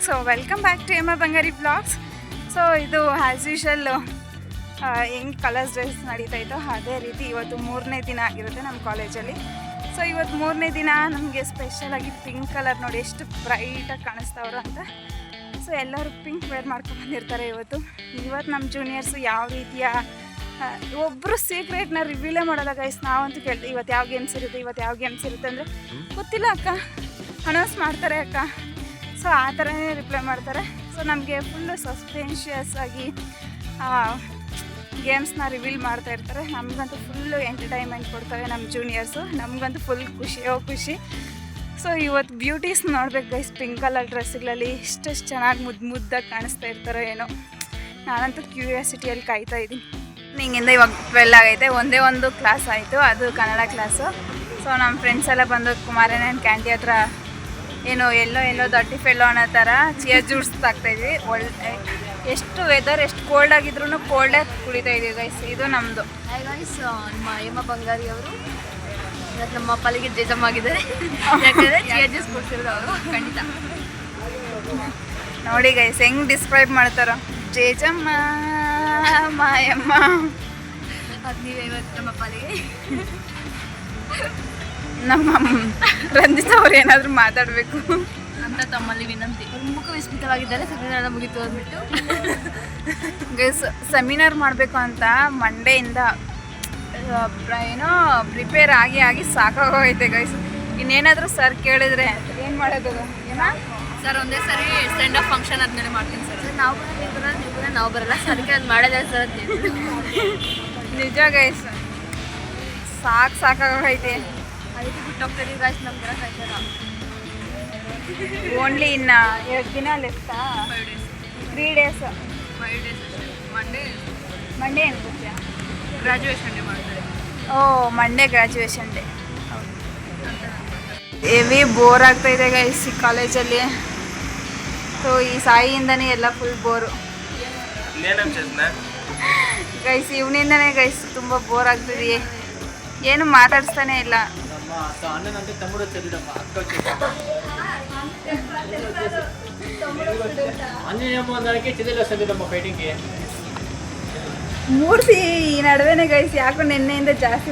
So welcome back to M Bangari blogs. So ಇದು as usual ಹೆಂಗೆ colours dress ನಡೀತಾ ಇತ್ತು ಅದೇ ರೀತಿ ಇವತ್ತು 3ನೇ ದಿನ ಆಗಿರುತ್ತೆ ನಮ್ಮ ಕಾಲೇಜಲ್ಲಿ. ಸೊ ಇವತ್ತು 3ನೇ ದಿನ ನಮಗೆ ಸ್ಪೆಷಲಾಗಿ ಪಿಂಕ್ ಕಲರ್ ನೋಡಿ ಎಷ್ಟು ಬ್ರೈಟಾಗಿ ಕಾಣಿಸ್ತಾವ್ರು ಅಂತ. ಸೊ ಎಲ್ಲರೂ ಪಿಂಕ್ ವೇರ್ ಮಾಡ್ಕೊಂಡ್ಬಂದಿರ್ತಾರೆ ಇವತ್ತು ನಮ್ಮ ಜೂನಿಯರ್ಸು ಯಾವ ರೀತಿಯ ಒಬ್ಬರು ಸೀಕ್ರೆಟ್ನ ರಿವೀಲೇ ಮಾಡೋಲ್ಲ ಗೈಸ್. ನಾವಂತೂ ಕೇಳ್ತೀವಿ ಇವತ್ತು ಯಾವ ಗೇಮ್ಸ್ ಇರುತ್ತೆ ಅಂದರೆ ಗೊತ್ತಿಲ್ಲ ಅಕ್ಕ, ಅನೌನ್ಸ್ ಮಾಡ್ತಾರೆ ಅಕ್ಕ. ಸೊ ಆ ಥರನೇ ರಿಪ್ಲೈ ಮಾಡ್ತಾರೆ. ಸೊ ನಮಗೆ ಫುಲ್ಲು ಸಸ್ಪೆನ್ಷಿಯಸ್ ಆಗಿ ಗೇಮ್ಸ್ನ ರಿವೀಲ್ ಮಾಡ್ತಾ ಇರ್ತಾರೆ. ನಮಗಂತೂ ಫುಲ್ಲು ಎಂಟರ್ಟೈನ್ಮೆಂಟ್ ಕೊಡ್ತವೆ ನಮ್ಮ ಜೂನಿಯರ್ಸು. ನಮಗಂತೂ ಫುಲ್ ಖುಷಿ. ಸೊ ಇವತ್ತು ಬ್ಯೂಟೀಸ್ ನೋಡ್ಬೇಕು ಗೈಸ್, ಪಿಂಕ್ ಕಲರ್ ಡ್ರೆಸ್ಗಳಲ್ಲಿ ಇಷ್ಟಷ್ಟು ಚೆನ್ನಾಗಿ ಮುದ್ದಾಗಿ ಕಾಣಿಸ್ತಾ ಇರ್ತಾರೋ ಏನೋ. ನಾನಂತೂ ಕ್ಯೂರಿಯಾಸಿಟಿಯಲ್ಲಿ ಕಾಯ್ತಾ ಇದ್ದೀನಿ. ಹಿಂಗಿಂದ ಇವಾಗ 12 ಆಗೈತೆ, ಒಂದೇ ಒಂದು ಕ್ಲಾಸ್ ಆಯಿತು, ಅದು ಕನ್ನಡ ಕ್ಲಾಸು. ಸೊ ನಮ್ಮ ಫ್ರೆಂಡ್ಸ್ ಎಲ್ಲ ಬಂದು ಕುಮಾರಣ್ಣನ ಕ್ಯಾಂಟಿ ಹತ್ರ ಏನು ಎಲ್ಲೋ ದಟ್ಟಿ ಫೆಲ್ಲೋ ಅನ್ನೋ ಥರ ಚಿಯರ್ ಜ್ಯೂಸ್ ತಾಗ್ತಾಯಿದ್ವಿ. ಎಷ್ಟು ವೆದರ್ ಎಷ್ಟು ಕೋಲ್ಡ್ ಆಗಿದ್ರು ಕೋಲ್ಡೇ ಕುಡಿತಾ ಇದೀವಿ ಗೈಸ್. ಇದು ನಮ್ಮದು ಗೈಸ್, ನಮ್ಮ ಎಮ್ಮ ಬಂಗಾರಿ ಅವರು ಇವತ್ತು ನಮ್ಮ ಪಾಲಿಗೆ ಜೇಜಮ್ಮ ಆಗಿದ್ದಾರೆ. ಯಾಕಂದರೆ ಚಿಯರ್ ಜ್ಯೂಸ್ ಕೊಡ್ತಿರೋದು ಅವರು ಖಂಡಿತ. ನೋಡಿ ಗೈಸ್ ಹೆಂಗೆ ಡಿಸ್ಕ್ರೈಬ್ ಮಾಡ್ತಾರೋ, ಜೇಜಮ್ಮ ಮಾಯಮ್ಮ. ಅದು ನೀವೇ ಇವತ್ತು ನಮ್ಮ ಪಾಲಿಗೆ. ನಮ್ಮ ರಂಜಿತ್ ಅವ್ರು ಏನಾದರೂ ಮಾತಾಡಬೇಕು ಅಂತ ತಮ್ಮಲ್ಲಿ ವಿನಂತಿ. ಮುಖ ವಿಸ್ಮಿತವಾಗಿದ್ದಾರೆ. ಸೆಮಿನಾರ್ ಮುಗಿತು ಅಂದ್ಬಿಟ್ಟು ಗೈಸ್ ಸೆಮಿನಾರ್ ಮಾಡಬೇಕು ಅಂತ ಮಂಡೆಯಿಂದ ಏನೋ ಪ್ರಿಪೇರ್ ಆಗಿ ಸಾಕಾಗೋಗೈತೆ ಗೈಸ್. ಇನ್ನೇನಾದರೂ ಸರ್ ಕೇಳಿದ್ರೆ ಏನು ಮಾಡೋದು? ಏನೋ ಸರ್ ಒಂದೇ ಸರಿ ಸ್ಟ್ಯಾಂಡ್ ಆಫ್ ಫಂಕ್ಷನ್ ಆದಮೇಲೆ ಮಾಡ್ತೀನಿ ಸರ್. ನಾವು ಬರೋಲ್ಲ, ನಾವು ಬರಲ್ಲ ಸರ್ಗೆ ಅದು ಮಾಡೋದೇ ಸರ್. ನಿಜ ಗೈಸ್ ಸಾಕಾಗೋಗೈತೆ. ಅದಕ್ಕೆ ಬಿಟ್ಟು ಹೋಗ್ತಾಯಿದ್ದೀವಿ ಗಾಯ್ಸ್, ನಮ್ಗೆ ಬರೋಕ್ಕಾಯ್ತಲ್ಲ. ಓನ್ಲಿ ಇನ್ನು 2 ದಿನ ಲೆಫ್ಟಾ? 3 ಡೇಸ್ 5 ಡೇಸ್ ಅಷ್ಟೇ. ಮಂಡೇ ಏನು ಗೊತ್ತಾ? ಗ್ರ್ಯಾಜುಯೇಷನ್ ಡೇ ಮಾಡ್ತಾರೆ. Monday graduation day. Heavy bore ಆಗ್ತಾಯಿದೆ ಗೈಸ್ ಈ ಕಾಲೇಜಲ್ಲಿ. ಸೊ ಈ ಸಾಯಿಯಿಂದನೇ ಎಲ್ಲ ಫುಲ್ ಬೋರು ಗೈಸ್. ಇವನಿಂದನೇ ಗೈಸ್ ತುಂಬ ಬೋರ್ ಆಗ್ತಿದೆಯೇ, ಏನು ಮಾತಾಡಿಸ್ತಾನೆ ಇಲ್ಲ. ಮೂರ್ತಿ ಈ ನಡುವೆನೇ ಗೈಸ್ ಯಾಕೋ ನಿನ್ನೆಯಿಂದ ಜಾಸ್ತಿ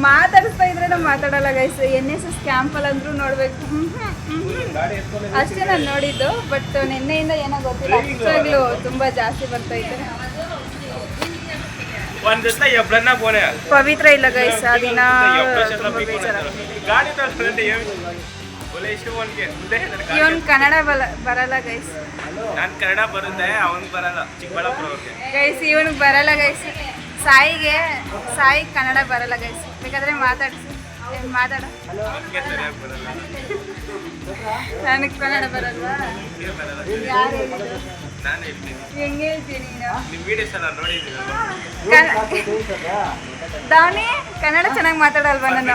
ಮಾತಾಡಿಸ್ತಾ ಇದ್ರೆ ನಾವು ಮಾತಾಡಲ್ಲ ಗೈಸ್. NSS ಕ್ಯಾಂಪಲ್ಲಿ ಅಂದ್ರೂ ನೋಡ್ಬೇಕು. ಅಷ್ಟೇ ನಾನು ನೋಡಿದ್ದು, ಬಟ್ ನಿನ್ನೆಯಿಂದ ಏನೋ ಗೊತ್ತಿಲ್ಲ, ಅಷ್ಟಾಗ್ಲೂ ತುಂಬ ಜಾಸ್ತಿ ಬರ್ತಾ ಇದ್ದಾರೆ. ಪವಿತ್ರ ಇಲ್ಲ ಗೈಸ್, ಆ ದಿನ ಇವನ್ ಕನ್ನಡ ಬರಲ್ಲ ಗೈಸ್. ನಾನು ಕನ್ನಡ ಬರುತ್ತೆ, ಅವನ್ ಬರಲ್ಲ. ಚಿಕ್ಕಬಳ್ಳಾಪುರ ಗೈಸ್ ಇವನಿಗೆ ಬರಲ್ಲ ಗೈಸ್. ಸಾಯಿ ಕನ್ನಡ ಬರಲ್ಲ ಗೈಸ್. ಬೇಕಾದ್ರೆ ಮಾತಾಡ. ನನಗೆ ಕನ್ನಡ ಬರಲ್ಲ. ಯಾರು ಹೇಳಿದ್ರು? ಹೆಂಗೆ ಹೇಳ್ತೀನಿ ದಾವಣಿ ಕನ್ನಡ ಚೆನ್ನಾಗಿ ಮಾತಾಡಲ್ವಾ? ನಾನು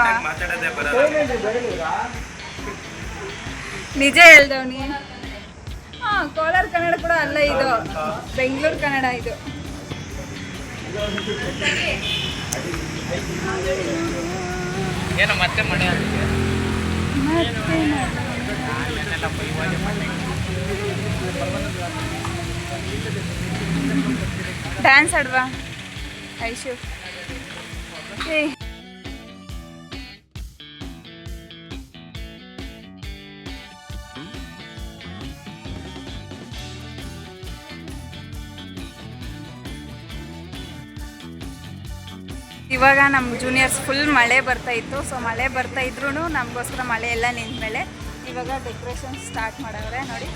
ನಿಜ ಹೇಳ್ದವನಿ. ಕೋಲಾರ ಕನ್ನಡ ಕೂಡ ಅಲ್ಲ, ಇದು ಬೆಂಗಳೂರು ಕನ್ನಡ. ಇದು ಏನು ಮತ್ತೆ ಮನೆ ಡ್ಯಾನ್ಸ್ ಆಡ್ವಾ ಐಶು? ಇವಾಗ ನಮ್ಮ ಜೂನಿಯರ್ಸ್ ಫುಲ್ ಮಳೆ ಬರ್ತಾಯಿತ್ತು. ಸೊ ಮಳೆ ಬರ್ತಾಯಿದ್ರು ನಮಗೋಸ್ಕರ ಮಳೆ ಎಲ್ಲ ನಿಂತ ಮೇಲೆ ಇವಾಗ ಡೆಕೋರೇಷನ್ ಸ್ಟಾರ್ಟ್ ಮಾಡವ್ರೆ. ನೋಡಿ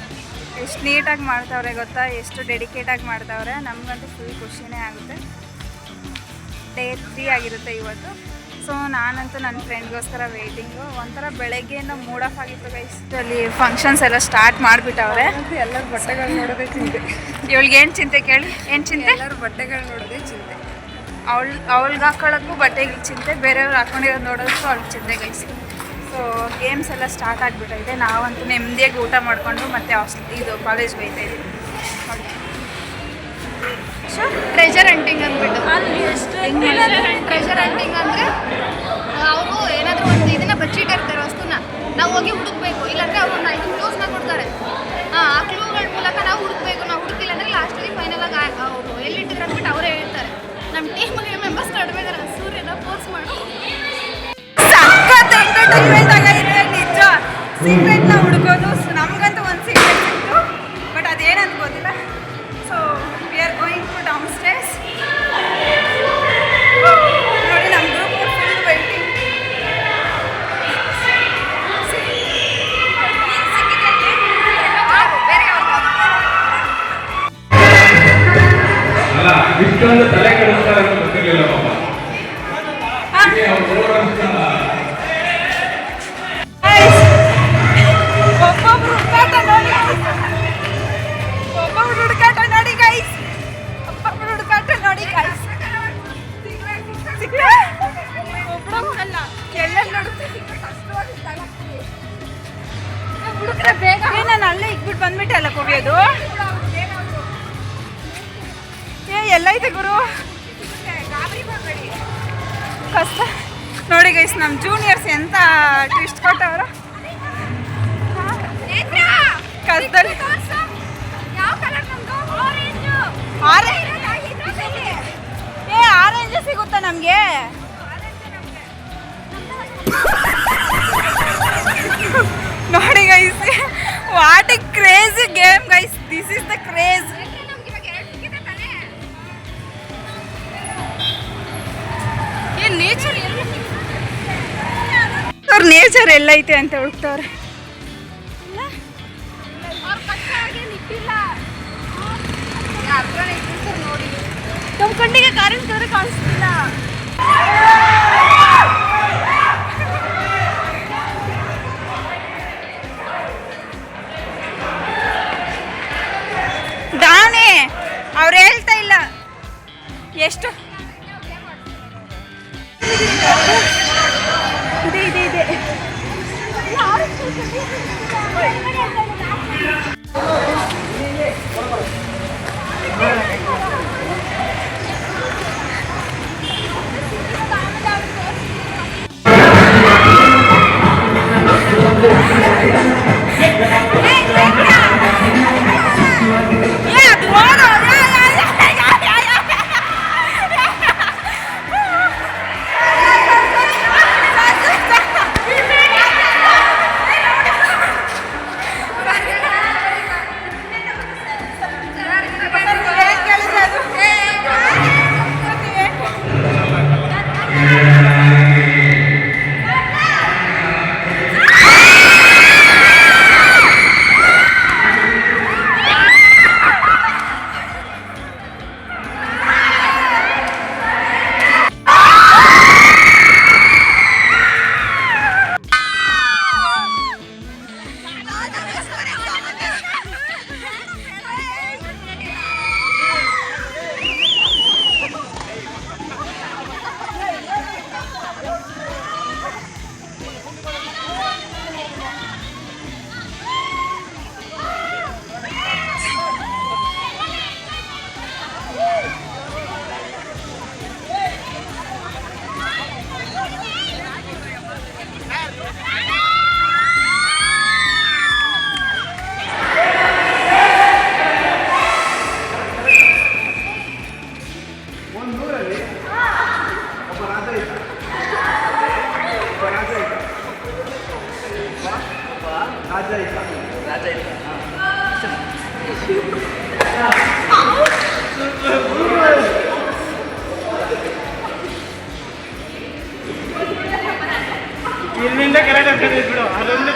ಎಷ್ಟು ನೀಟಾಗಿ ಮಾಡ್ತಾವ್ರೆ ಗೊತ್ತಾ, ಎಷ್ಟು ಡೆಡಿಕೇಟಾಗಿ ಮಾಡ್ತಾವ್ರೆ. ನಮಗಂತೂ ಫುಲ್ ಖುಷಿನೇ ಆಗುತ್ತೆ. ಡೇ 3 ಆಗಿರುತ್ತೆ ಇವತ್ತು. ಸೊ ನಾನಂತೂ ನನ್ನ ಫ್ರೆಂಡ್ಗೋಸ್ಕರ ವೆಯ್ಟಿಂಗು. ಒಂಥರ ಬೆಳಗ್ಗೆಯಿಂದ ಮೂಡ್ ಆಫ್ ಆಗಿತ್ತು ಗೈಸ್. ಅಲ್ಲಿ ಫಂಕ್ಷನ್ಸ್ ಎಲ್ಲ ಸ್ಟಾರ್ಟ್ ಮಾಡಿಬಿಟ್ಟವ್ರೆ. ಎಲ್ಲರೂ ಬಟ್ಟೆಗಳು ನೋಡೋದೇ ಚಿಂತೆ. ಇವಳಿಗೆ ಏನು ಚಿಂತೆ ಕೇಳಿ? ಏನು ಚಿಂತೆ? ಎಲ್ಲರೂ ಬಟ್ಟೆಗಳು ನೋಡೋದೇ ಚಿಂತೆ. ಅವಳಿಗೆ ಹಾಕೊಳ್ಳೋಕ್ಕೂ ಬಟ್ಟೆಗೆ ಚಿಂತೆ, ಬೇರೆಯವ್ರು ಹಾಕೊಂಡಿರೋದು ನೋಡೋದಕ್ಕೂ ಅವ್ಳಿಗೆ ಚಿಂತೆ ಗೈಸ್. ಸೊ ಗೇಮ್ಸ್ ಎಲ್ಲ ಸ್ಟಾರ್ಟ್ ಆಗಿಬಿಟ್ಟೈತೆ. ನಾವಂತೂ ನೆಮ್ಮದಿಯಾಗಿ ಊಟ ಮಾಡಿಕೊಂಡು ಮತ್ತೆ ಇದು ಕಾಲೇಜ್ಗೆ ಹೋಗ್ತಾ ಇದ್ದೀವಿ. ಟ್ರೆಜರ್ ಹಂಟಿಂಗ್ ಅಂದ್ಬಿಟ್ಟು ಟ್ರೆಜರ್ ಹಂಟಿಂಗ್ ಅಂದರೆ ಅವರು ಏನಾದರೂ ಒಂದು ಇದನ್ನು ಬಚ್ಚಿಟ್ಟಿರ್ತಾರೆ. ನಾವು ಹೋಗಿ ಹುಡುಕ್ಬೇಕು, ಇಲ್ಲಾಂದರೆ ಅವರು ಇದು ಕ್ಲೂಸ್ನ ಕೊಡ್ತಾರೆ. ಆ ಕ್ಲೂಗಳ ಮೂಲಕ ನಾವು ಹುಡುಕ್ಬೇಕು. ನಾವು ಹುಡುಕಿಲ್ಲ ಅಂದರೆ ಲಾಸ್ಟಲ್ಲಿ ಫೈನಲ್ ಆಗಿ ಅವರು ಎಲ್ಲಿಟ್ಟಿದ್ರು ಅಂದ್ಬಿಟ್ಟು ಅವರೇ ಹೇಳ್ತಾರೆ. ನಮ್ಮ ಟೀಮ್ಗೆ ಮೆಂಬರ್ಸ್ ಕಡಿಮೆ ಇದ್ದಾರೆ, ಸೂರ್ಯನ ಫೋರ್ಸ್ ಮಾಡಿ ಸಖತ್ ಎಂಟರ್ಟೈನ್ಮೆಂಟ್ ಆಗೈತೆ ನಿಜ. ಸೀಕ್ರೆಟ್ನ ಹುಡುಕೋದು ನಮಗಂತೂ ಒಂದು ಸೀಕ್ರೆಟ್ ಸಿಕ್ತು, ಬಟ್ ಅದೇನಂತ ಗೊತ್ತಿಲ್ಲ. So we are going to downstairs. ನೋಡಿ ನಮ್ಮ ಗ್ರೂಪ್ ಫುಲ್ ವೆಯ್ಟಿಂಗ್. ಇಷ್ಟೊಂದು ತಲೆ ಕೆಡಿಸ್ತಾರೆ ಅಂತ ಗೊತ್ತಿರಲಿಲ್ಲ ಪಾಪ. ಒಬ್ಬೊಬ್ರು ಹುಡುಕಾಟ ನೋಡಿ, ಒಬ್ಬೊಬ್ರು ಹುಡುಕಾಟ ನೋಡಿ ಗೈಸ್, ಒಬ್ಬೊಬ್ರು ಹುಡುಕಾಟ ನೋಡಿ ಗೈಸ್. ಒಬ್ಬರಲ್ಲ ಎಲ್ಲೆಲ್ಲಿ ನೋಡುತ್ತೆ ಹುಡುಕ್ರೆ ಬೇಗ. ನಾನು ಅಲ್ಲೇ ಇಟ್ಬಿಟ್ಟು ಬಂದ್ಬಿಟ್ಟೆ ಅಲ್ಲ ಕೊವಿಯೋದು. ಎಲ್ಲೈತೆ ಗುರು ಕಷ್ಟ ನೋಡಿ ಗೈಸ್. ನಮ್ಮ ಜೂನಿಯರ್ಸ್ ಎಂತ ಟ್ವಿಸ್ಟ್ ಕೊಟ್ಟವರು ಕಷ್ಟದಲ್ಲಿ. ಆರೆಂಜ್ ಸಿಗುತ್ತಾ ನಮಗೆ? ನೋಡಿ guys, what A crazy game guys. This is the craze. ಅವ್ರ ನೇಚರ್ ಎಲ್ಲೈತೆ ಅಂತ ಹುಡುಕ್ತವ್ರೆ. ನೋಡಿ ನಮ್ಮ ಕಣ್ಣಿಗೆ ಕಾಣಿಸ್ತಿದ್ರೆ ಕಾಣಿಸ್ತಿಲ್ಲ. ದಾನೆ ಅವ್ರು ಹೇಳ್ತಾ ಇಲ್ಲ ಎಷ್ಟು ಇದೆ. ಇಲ್ಲಿಂದ ಕೆಳಗೆ ಬಿಡು ಅದೊಂದು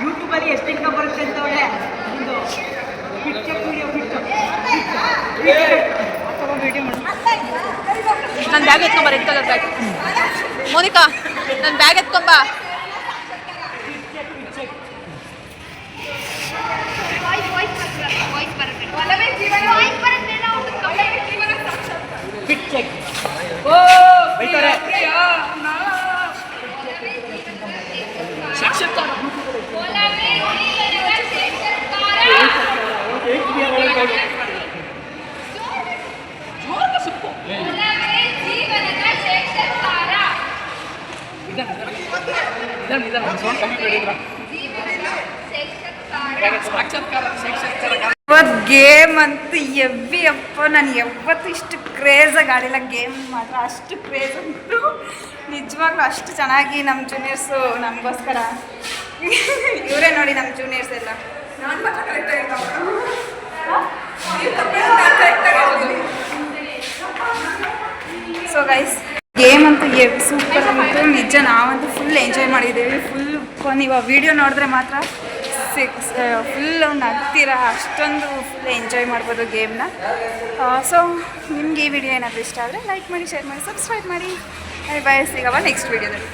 ಯೂಟ್ಯೂಬಲ್ಲಿ ಎಷ್ಟು ಇನ್ಕಮ್ ಬರುತ್ತೆ ಅಂತ ಒಳ್ಳೆ ನನ್ನ ಬ್ಯಾಗ್ ಎತ್ಕೊಂಬ, ರೆಡ್ ಕಲರ್ ಬ್ಯಾಗ್. ಮೋನಿಕಾ ನನ್ನ ಬ್ಯಾಗ್ ಎತ್ಕೊಂಬ. ಇವತ್ತು ಗೇಮ್ ಅಂತೂ ಎವ್ವಿ ಅಪ್ಪ, ನಾನು ಯಾವತ್ತೂ ಇಷ್ಟು ಕ್ರೇಜಾಗಿ ಆಡಿಲ್ಲ ಗೇಮ್ ಮಾತ್ರ. ಅಷ್ಟು ಕ್ರೇಜ್ ಉಂಟು ನಿಜವಾಗ್ಲೂ. ಅಷ್ಟು ಚೆನ್ನಾಗಿ ನಮ್ಮ ಜೂನಿಯರ್ಸು ನಮಗೋಸ್ಕರ ಇವರೇ ನೋಡಿ ನಮ್ಮ ಜೂನಿಯರ್ಸ್ ಎಲ್ಲ. ನಾನು ಮಾತ್ರ ಕರೆಕ್ಟಾಗಿ ಸೊ ಗೈಸ್ ಗೇಮ್ ಅಂತೂ ಸೂಪರ್ ಆಗಿತ್ತು ನಿಜ. ನಾವಂತೂ ಫುಲ್ ಎಂಜಾಯ್ ಮಾಡಿದ್ದೀವಿ. ನೀವು ಆ ವಿಡಿಯೋ ನೋಡಿದ್ರೆ ಮಾತ್ರ ಫುಲ್ ನಗ್ತೀರ, ಅಷ್ಟೊಂದು ಫುಲ್ ಎಂಜಾಯ್ ಮಾಡ್ಬೋದು ಗೇಮ್ನ. ಸೊ ನಿಮ್ಗೆ ಈ ವಿಡಿಯೋ ಏನಾದರೂ ಇಷ್ಟ ಆದರೆ ಲೈಕ್ ಮಾಡಿ, ಶೇರ್ ಮಾಡಿ, ಸಬ್ಸ್ಕ್ರೈಬ್ ಮಾಡಿ. ಬಾಯ್, ಸಿಗವ ನೆಕ್ಸ್ಟ್ ವಿಡಿಯೋದಲ್ಲಿ.